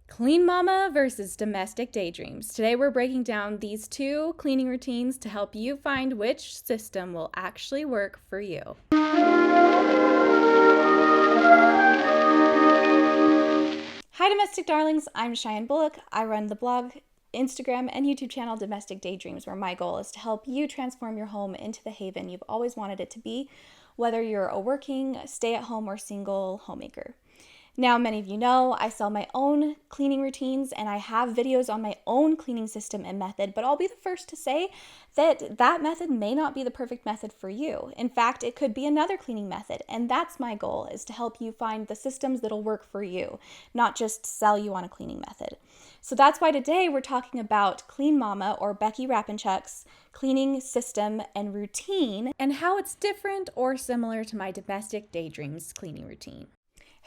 Clean Mama versus Domestic Daydreams. Today we're breaking down these two cleaning routines to help you find which system will actually work for you. Hi Domestic Darlings, I'm Cheyenne Bullock. I run the blog, Instagram, and YouTube channel Domestic Daydreams, where my goal is to help you transform your home into the haven you've always wanted it to be, whether you're a working, stay-at-home, or single homemaker. Now, many of you know I sell my own cleaning routines and I have videos on my own cleaning system and method, but I'll be the first to say that that method may not be the perfect method for you. In fact, it could be another cleaning method, and that's my goal, is to help you find the systems that'll work for you, not just sell you on a cleaning method. So that's why today we're talking about Clean Mama, or Becky Rapinchuk's cleaning system and routine, and how it's different or similar to my Domestic Daydreams cleaning routine.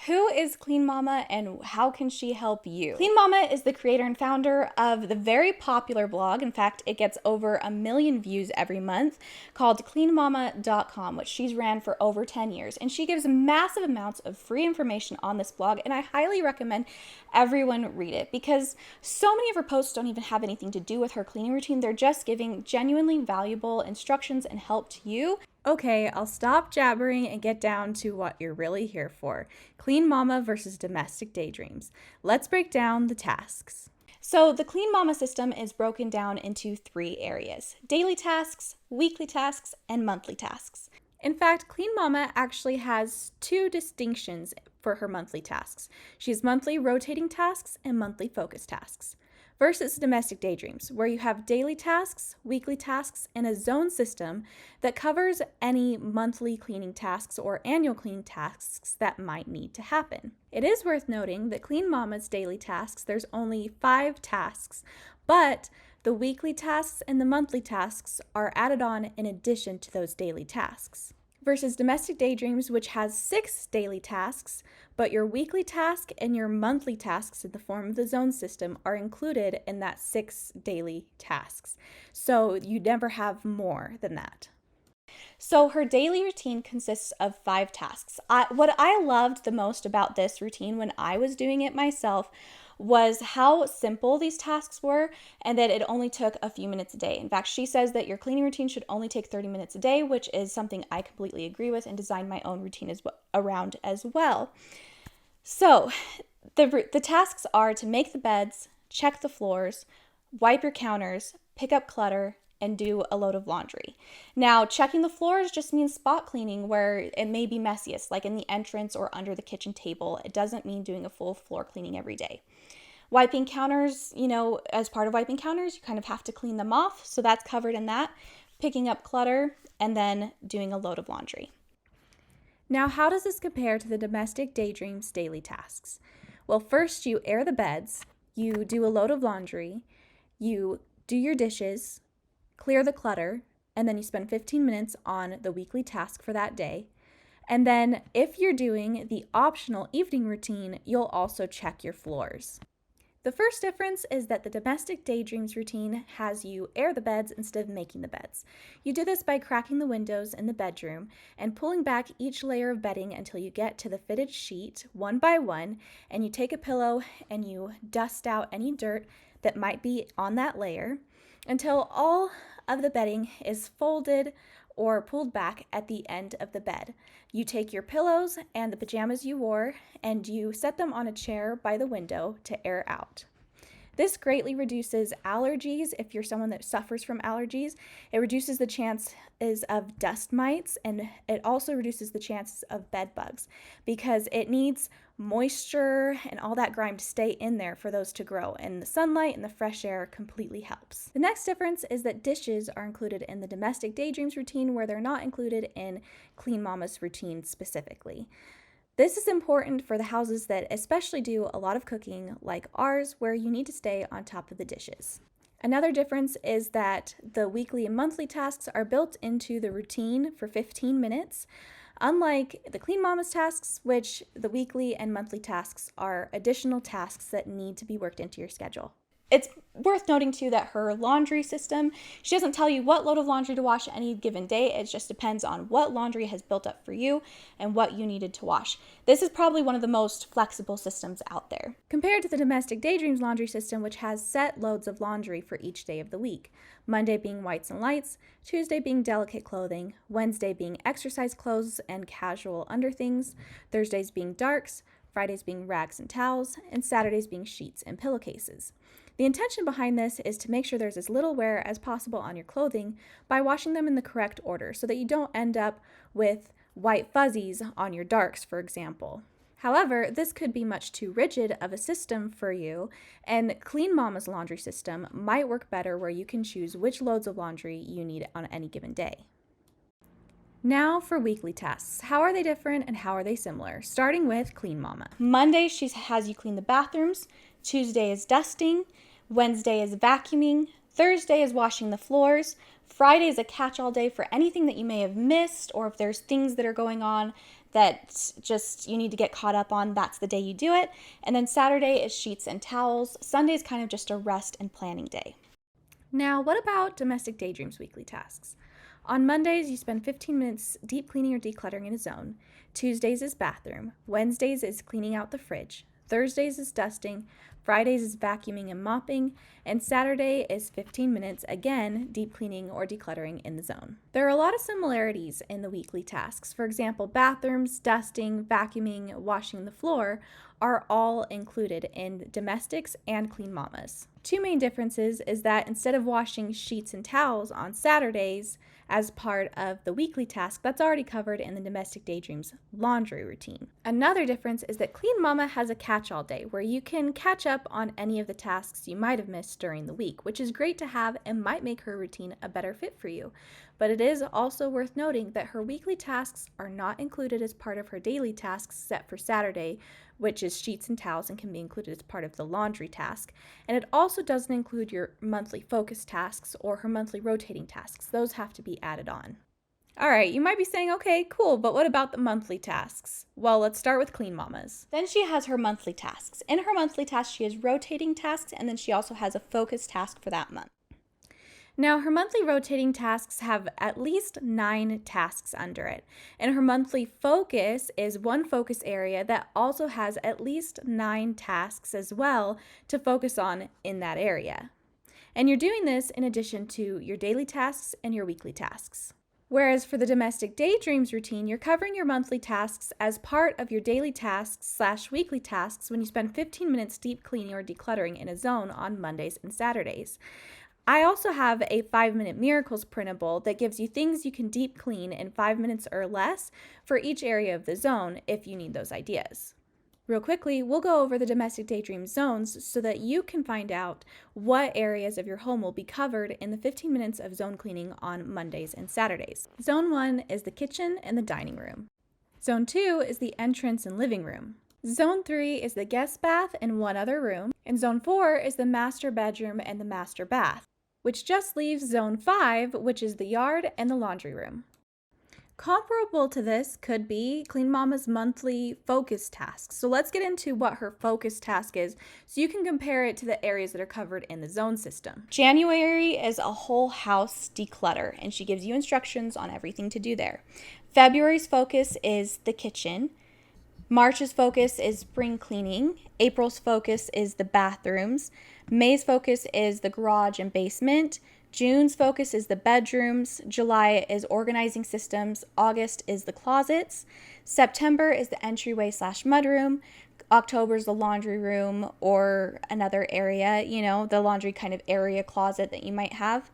Who is Clean Mama and how can she help you? Clean Mama is the creator and founder of the very popular blog. In fact, it gets over 1 million views every month, called cleanmama.com, which she's ran for over 10 years. And she gives massive amounts of free information on this blog, and I highly recommend everyone read it because so many of her posts don't even have anything to do with her cleaning routine. They're just giving genuinely valuable instructions and help to you. Okay, I'll stop jabbering and get down to what you're really here for. Clean Mama versus Domestic Daydreams. Let's break down the tasks. So the Clean Mama system is broken down into 3 areas: daily tasks, weekly tasks, and monthly tasks. In fact, Clean Mama actually has 2 distinctions for her monthly tasks. She has monthly rotating tasks and monthly focus tasks, versus Domestic Daydreams, where you have daily tasks, weekly tasks, and a zone system that covers any monthly cleaning tasks or annual cleaning tasks that might need to happen. It is worth noting that Clean Mama's daily tasks, there's only 5 tasks, but the weekly tasks and the monthly tasks are added on in addition to those daily tasks. Versus Domestic Daydreams, which has 6 daily tasks, but your weekly task and your monthly tasks in the form of the zone system are included in that 6 daily tasks. So you never have more than that. So her daily routine consists of 5 tasks. What I loved the most about this routine when I was doing it myself was how simple these tasks were and that it only took a few minutes a day. In fact, she says that your cleaning routine should only take 30 minutes a day, which is something I completely agree with and designed my own routine around as well. So the tasks are to make the beds, check the floors, wipe your counters, pick up clutter, and do a load of laundry. Now, checking the floors just means spot cleaning where it may be messiest, like in the entrance or under the kitchen table. It doesn't mean doing a full floor cleaning every day. Wiping counters, as part of wiping counters, you kind of have to clean them off, so that's covered in that. Picking up clutter, and then doing a load of laundry. Now, how does this compare to the Domestic Daydreams daily tasks? Well, first you air the beds, you do a load of laundry, you do your dishes, clear the clutter, and then you spend 15 minutes on the weekly task for that day. And then if you're doing the optional evening routine, you'll also check your floors. The first difference is that the Domestic Daydreams routine has you air the beds instead of making the beds. You do this by cracking the windows in the bedroom and pulling back each layer of bedding until you get to the fitted sheet one by one, and you take a pillow and you dust out any dirt that might be on that layer until all of the bedding is folded or pulled back at the end of the bed. You take your pillows and the pajamas you wore and you set them on a chair by the window to air out. This greatly reduces allergies if you're someone that suffers from allergies. It reduces the chances of dust mites, and it also reduces the chances of bed bugs because it needs moisture and all that grime to stay in there for those to grow, and the sunlight and the fresh air completely helps. The next difference is that dishes are included in the Domestic Daydreams routine where they're not included in Clean Mama's routine specifically. This is important for the houses that especially do a lot of cooking like ours, where you need to stay on top of the dishes. Another difference is that the weekly and monthly tasks are built into the routine for 15 minutes, unlike the Clean Mama's tasks, which the weekly and monthly tasks are additional tasks that need to be worked into your schedule. It's worth noting too that her laundry system, she doesn't tell you what load of laundry to wash any given day. It just depends on what laundry has built up for you and what you needed to wash. This is probably one of the most flexible systems out there, compared to the Domestic Daydreams laundry system, which has set loads of laundry for each day of the week. Monday being whites and lights, Tuesday being delicate clothing, Wednesday being exercise clothes and casual underthings, Thursdays being darks, Fridays being rags and towels, and Saturdays being sheets and pillowcases. The intention behind this is to make sure there's as little wear as possible on your clothing by washing them in the correct order so that you don't end up with white fuzzies on your darks, for example. However, this could be much too rigid of a system for you, and Clean Mama's laundry system might work better where you can choose which loads of laundry you need on any given day. Now for weekly tasks. How are they different and how are they similar? Starting with Clean Mama. Monday, she has you clean the bathrooms. Tuesday is dusting. Wednesday is vacuuming. Thursday is washing the floors. Friday is a catch-all day for anything that you may have missed, or if there's things that are going on that just you need to get caught up on, that's the day you do it. And then Saturday is sheets and towels. Sunday is kind of just a rest and planning day. Now, what about Domestic Daydreams weekly tasks? On Mondays, you spend 15 minutes deep cleaning or decluttering in a zone. Tuesdays is bathroom. Wednesdays is cleaning out the fridge. Thursdays is dusting. Fridays is vacuuming and mopping. And Saturday is 15 minutes, again, deep cleaning or decluttering in the zone. There are a lot of similarities in the weekly tasks. For example, bathrooms, dusting, vacuuming, washing the floor are all included in Domestics and Clean Mamas. Two main differences is that instead of washing sheets and towels on Saturdays as part of the weekly task, that's already covered in the Domestic Daydreams laundry routine. Another difference is that Clean Mama has a catch-all day where you can catch up on any of the tasks you might have missed during the week, which is great to have and might make her routine a better fit for you. But it is also worth noting that her weekly tasks are not included as part of her daily tasks set for Saturday, which is sheets and towels and can be included as part of the laundry task. And it also doesn't include your monthly focus tasks or her monthly rotating tasks. Those have to be added on. All right, you might be saying, okay, cool, but what about the monthly tasks? Well, let's start with Clean Mamas. Then she has her monthly tasks. In her monthly tasks, she has rotating tasks, and then she also has a focus task for that month. Now, her monthly rotating tasks have at least 9 tasks under it, and her monthly focus is one focus area that also has at least 9 tasks as well to focus on in that area. And you're doing this in addition to your daily tasks and your weekly tasks. Whereas for the Domestic Daydreams routine, you're covering your monthly tasks as part of your daily tasks/weekly tasks when you spend 15 minutes deep cleaning or decluttering in a zone on Mondays and Saturdays. I also have a 5-minute miracles printable that gives you things you can deep clean in 5 minutes or less for each area of the zone if you need those ideas. Real quickly, we'll go over the Domestic Daydream zones so that you can find out what areas of your home will be covered in the 15 minutes of zone cleaning on Mondays and Saturdays. Zone 1 is the kitchen and the dining room. Zone 2 is the entrance and living room. Zone 3 is the guest bath and one other room. And Zone 4 is the master bedroom and the master bath, which just leaves Zone 5, which is the yard and the laundry room. Comparable to this could be Clean Mama's monthly focus tasks. So let's get into what her focus task is so you can compare it to the areas that are covered in the zone system. January is a whole house declutter, and she gives you instructions on everything to do there. February's focus is the kitchen. March's focus is spring cleaning. April's focus is the bathrooms. May's focus is the garage and basement. June's focus is the bedrooms. July is organizing systems. August is the closets. September is the entryway/mudroom. October is the laundry room or another area, the laundry kind of area closet that you might have.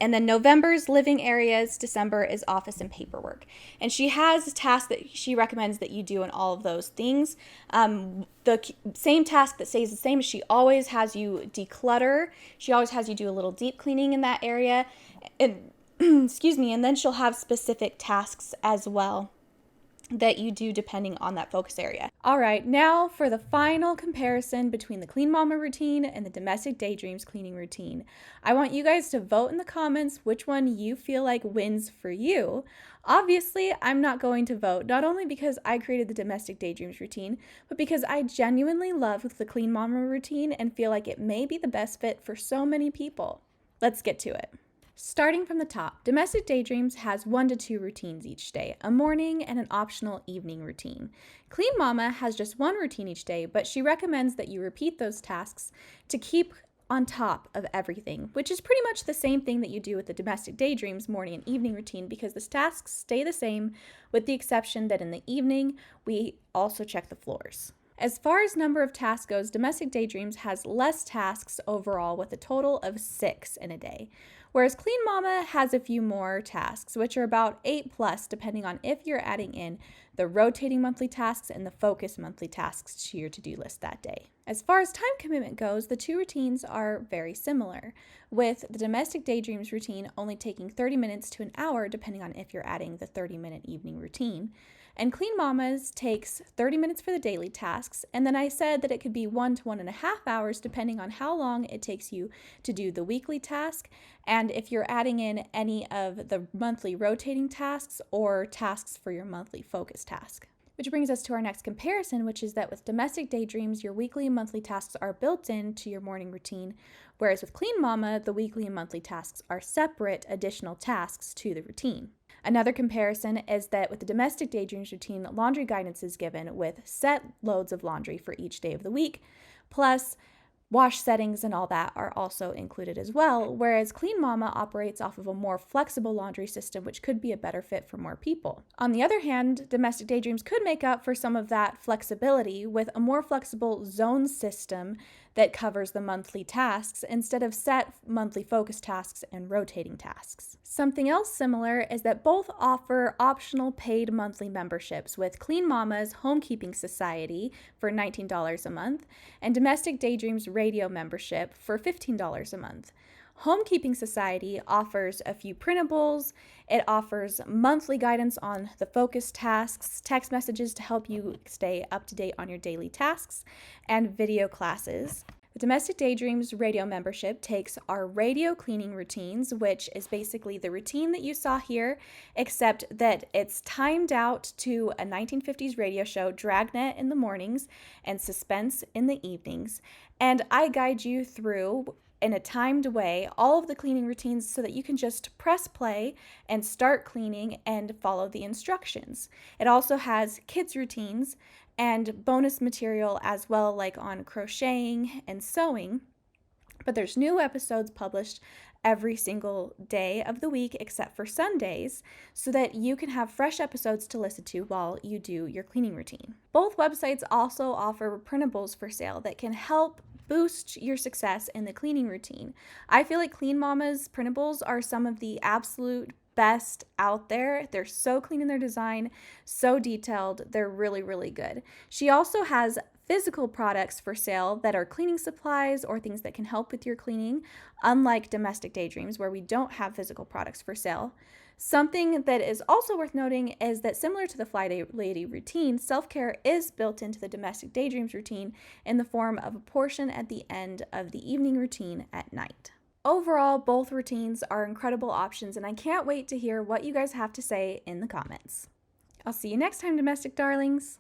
And then November's living areas, December is office and paperwork. And she has tasks that she recommends that you do in all of those things. The same task that stays the same is she always has you declutter. She always has you do a little deep cleaning in that area. And, excuse me, and then she'll have specific tasks as well that you do depending on that focus area. All right, now for the final comparison between the Clean Mama routine and the Domestic Daydreams cleaning routine. I want you guys to vote in the comments which one you feel like wins for you. Obviously, I'm not going to vote, not only because I created the Domestic Daydreams routine, but because I genuinely love the Clean Mama routine and feel like it may be the best fit for so many people. Let's get to it. Starting from the top, Domestic Daydreams has 1 to 2 routines each day, a morning and an optional evening routine. Clean Mama has just 1 routine each day, but she recommends that you repeat those tasks to keep on top of everything, which is pretty much the same thing that you do with the Domestic Daydreams morning and evening routine, because the tasks stay the same with the exception that in the evening we also check the floors. As far as number of tasks goes, Domestic Daydreams has less tasks overall with a total of 6 in a day, whereas Clean Mama has a few more tasks, which are about 8 plus, depending on if you're adding in the rotating monthly tasks and the focus monthly tasks to your to-do list that day. As far as time commitment goes, the 2 routines are very similar, with the Domestic Daydreams routine only taking 30 minutes to an hour, depending on if you're adding the 30-minute evening routine. And Clean Mama's takes 30 minutes for the daily tasks, and then I said that it could be 1 to 1.5 hours depending on how long it takes you to do the weekly task, and if you're adding in any of the monthly rotating tasks or tasks for your monthly focus task. Which brings us to our next comparison, which is that with Domestic Daydreams, your weekly and monthly tasks are built into your morning routine, whereas with Clean Mama, the weekly and monthly tasks are separate additional tasks to the routine. Another comparison is that with the Domestic Daydreams routine, laundry guidance is given with set loads of laundry for each day of the week, plus wash settings and all that are also included as well, whereas Clean Mama operates off of a more flexible laundry system, which could be a better fit for more people. On the other hand, Domestic Daydreams could make up for some of that flexibility with a more flexible zone system that covers the monthly tasks instead of set monthly focus tasks and rotating tasks. Something else similar is that both offer optional paid monthly memberships, with Clean Mama's Homekeeping Society for $19 a month and Domestic Daydreams Radio membership for $15 a month. Homekeeping Society offers a few printables, it offers monthly guidance on the focus tasks, text messages to help you stay up to date on your daily tasks, and video classes. The Domestic Daydreams radio membership takes our radio cleaning routines, which is basically the routine that you saw here, except that it's timed out to a 1950s radio show, Dragnet in the mornings and Suspense in the evenings, and I guide you through in a timed way all of the cleaning routines so that you can just press play and start cleaning and follow the instructions. It also has kids routines and bonus material as well, like on crocheting and sewing, but there's new episodes published every single day of the week except for Sundays, so that you can have fresh episodes to listen to while you do your cleaning routine. Both websites also offer printables for sale that can help boost your success in the cleaning routine. I feel like Clean Mama's printables are some of the absolute best out there. They're so clean in their design, so detailed. They're really, really good. She also has physical products for sale that are cleaning supplies or things that can help with your cleaning, unlike Domestic Daydreams, where we don't have physical products for sale. Something that is also worth noting is that similar to the Fly Day Lady routine, self-care is built into the Domestic Daydreams routine in the form of a portion at the end of the evening routine at night. Overall, both routines are incredible options, and I can't wait to hear what you guys have to say in the comments. I'll see you next time, domestic darlings.